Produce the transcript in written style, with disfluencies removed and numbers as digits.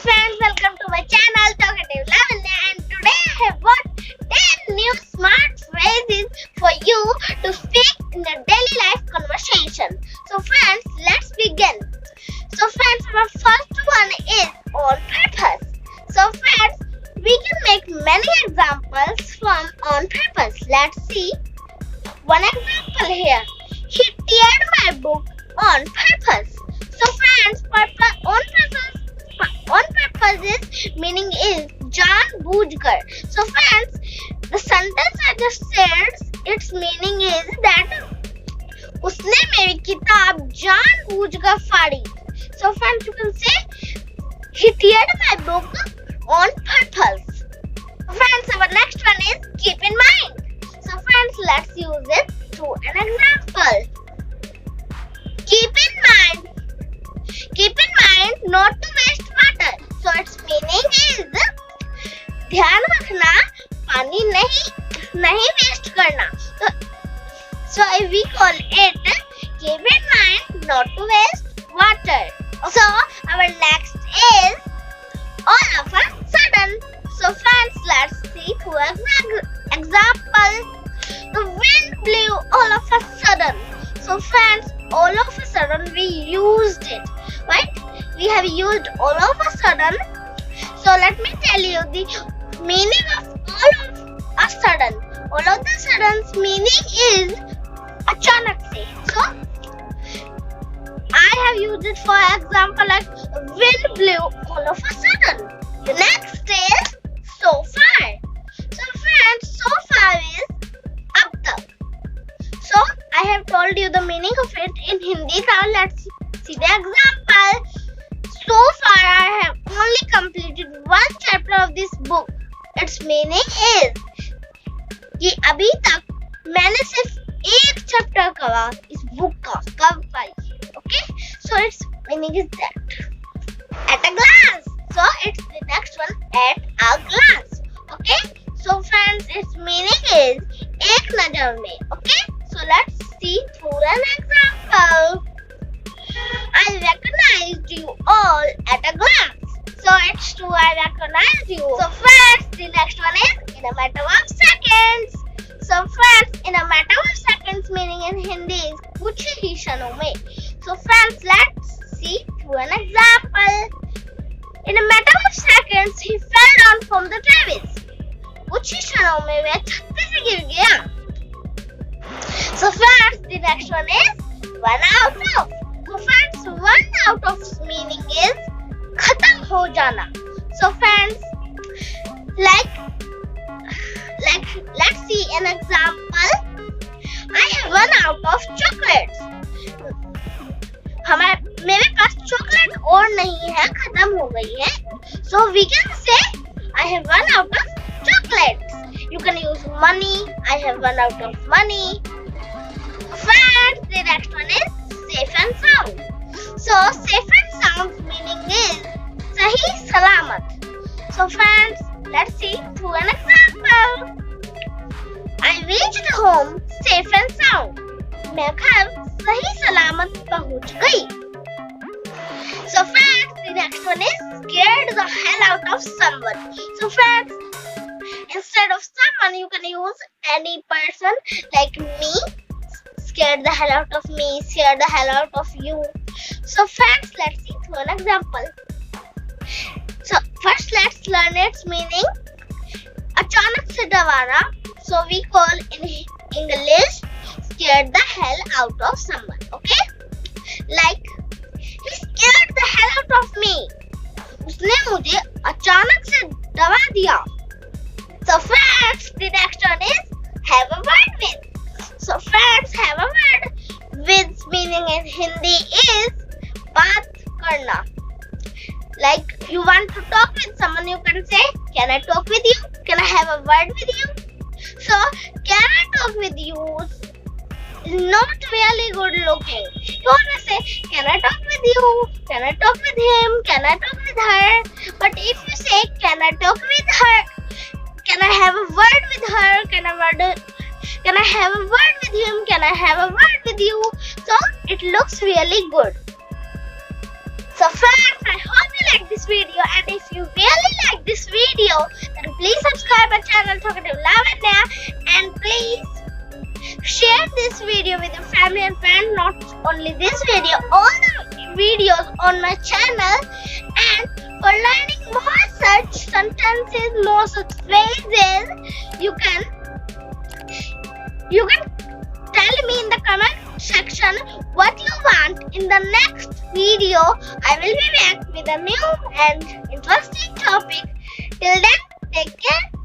friends, welcome to my channel Talkative Lavanya, and today I have got 10 new smart phrases for you to speak in a daily life conversation. So friends, let's begin. So friends, our first one is on purpose. So friends, we can make many examples from on purpose. Let's see one example here. He teared my book on purpose. So friends, on purpose is meaning is जानबूझकर. So friends, the sentence I just said, its meaning is that उसने मेरी किताब जानबूझकर फाड़ी. So friends, you can say he teared my book on purpose. Friends, our next one is keep in mind. So friends, let's use it through an example. Keep in mind not to waste water. So its meaning is ध्यान रखना पानी नहीं waste करना. So we call it keep in mind not to waste water. So our next is all of a sudden. So friends, let's see two examples. The wind blew all of a sudden. So friends, all of a sudden we used it, right? We have used all of a sudden. So let me tell you the meaning of all of a sudden. All of the sudden's meaning is अचानक से. So I have used it for example like wind blew all of a sudden. The next is so far. So friends, so far is अब तक. So I have told you the meaning of it in Hindi. Now let's see the example. So far I have only completed one chapter of this book. Its meaning is कि अभी तक मैंने सिर्फ एक chapter करा इस book का कब पाई. Okay, so its meaning is that at a glance. So it's the next one, at a glance. Okay, so friends, its meaning is एक नजर में. Okay, so let's see through an example. I recognized you all at a glance. So it's true, I recognized you. So friends, the next one is in a matter of seconds. So friends, in a matter of seconds meaning in Hindi is कुछ ही क्षणों में. So friends, let's see through an example. In a matter of seconds, he fell down from the terrace. कुछ ही क्षणों में वह छत से गिर गया. So friends, the next one is one out of. So friends, one out of meaning is खत्म हो जाना. So friends, like let's see an example. I have run out of chocolates. मेरे पास चॉकलेट और नहीं है, खत्म हो गई है. So we can say I have run out of chocolates. You can use money. I have run out of money. Friends, the next one is safe and sound. So safe and sound meaning is सही सलामत. So friends, let's see through an example. I reached home safe and sound. मैं घर सही सलामत पहुंच गई. So friends, the next one is scared the hell out of someone. So friends, instead of someone you can use any person like me. Scared the hell out of me, scared the hell out of you. So friends, let's see through an example. So first let's learn its meaning. अचानक से डराना. So we call in English scared the hell out of someone. Okay, like he scared the hell out of me. उसने मुझे अचानक से डरा दिया. So friends, the next one is have a word with. So friends, have a word with meaning in Hindi is बात करना. Like you want to talk with someone, you can say, can I talk with you? Can I have a word with you? So can I talk with you is not really good looking. You want to say, can I talk with you? Can I talk with him? Can I talk with her? But if you say, can I talk with her? Can I have a word with her? Can I have a word with him? Can I have a word with you? So it looks really good. So friends, I hope you like this video, and if if you really like this video, then please subscribe our channel Talkative Lavanya, and please share this video with your family and friends. Not only this video, all the videos on my channel. And for learning more such sentences, more such phrases, you can tell me in the comment section what you want. In the next video, I will be back with a new and interesting topic. Till then, take care.